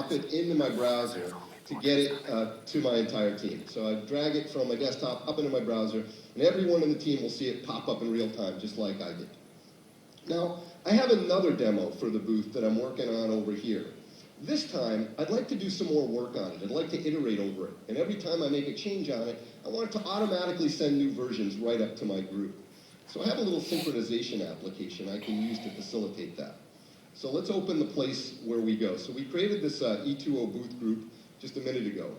pop it into my browser to get it to my entire team. So I drag it from my desktop up into my browser, and everyone in the team will see it pop up in real time, just like I did. Now, I have another demo for the booth that I'm working on over here. This time, I'd like to do some more work on it. I'd like to iterate over it. And every time I make a change on it, I want it to automatically send new versions right up to my group. So I have a little synchronization application I can use to facilitate that. So let's open the place where we go. So we created this E2O booth group just a minute ago.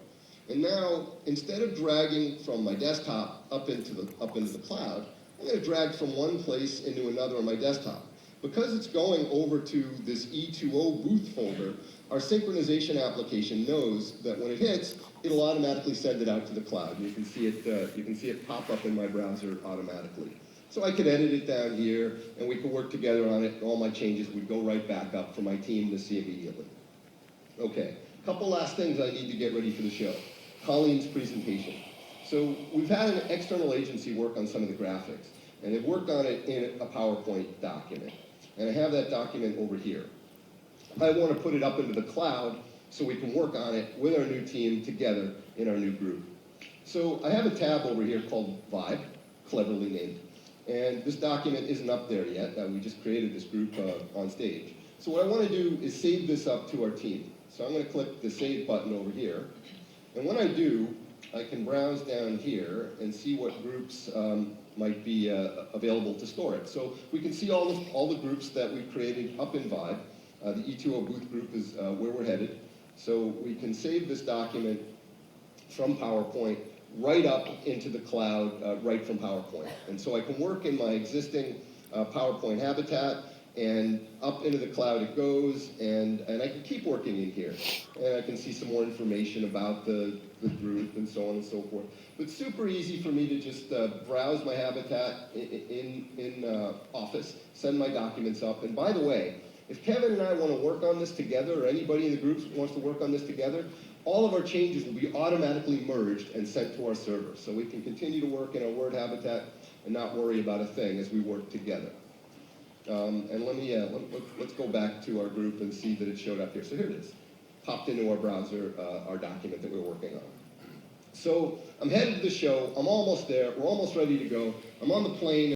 And now, instead of dragging from my desktop up into the cloud, I'm going to drag from one place into another on my desktop. Because it's going over to this E2O booth folder, our synchronization application knows that when it hits, it'll automatically send it out to the cloud. You can see it pop up in my browser automatically. So I could edit it down here, and we could work together on it, and all my changes would go right back up for my team to see immediately. Okay, a couple last things I need to get ready for the show. Colleen's presentation. So we've had an external agency work on some of the graphics, and they've worked on it in a PowerPoint document. And I have that document over here. I want to put it up into the cloud so we can work on it with our new team together in our new group. So I have a tab over here called Vibe, cleverly named. And this document isn't up there yet. We just created this group on stage. So what I want to do is save this up to our team. So I'm going to click the Save button over here. And when I do, I can browse down here and see what groups might be available to store it. So we can see all the groups that we've created up in Vibe. The E2O booth group is where we're headed. So we can save this document from PowerPoint right up into the cloud, right from PowerPoint. And so I can work in my existing PowerPoint habitat, and up into the cloud it goes, and I can keep working in here. And I can see some more information about the group and so on and so forth. But it's super easy for me to just browse my habitat in Office, send my documents up. And by the way, if Kevin and I want to work on this together, or anybody in the groups wants to work on this together, all of our changes will be automatically merged and sent to our server. So we can continue to work in our Word habitat and not worry about a thing as we work together. And let's go back to our group and see that it showed up here. So here it is, popped into our browser, our document that we're working on. So I'm headed to the show. I'm almost there. We're almost ready to go. I'm on the plane.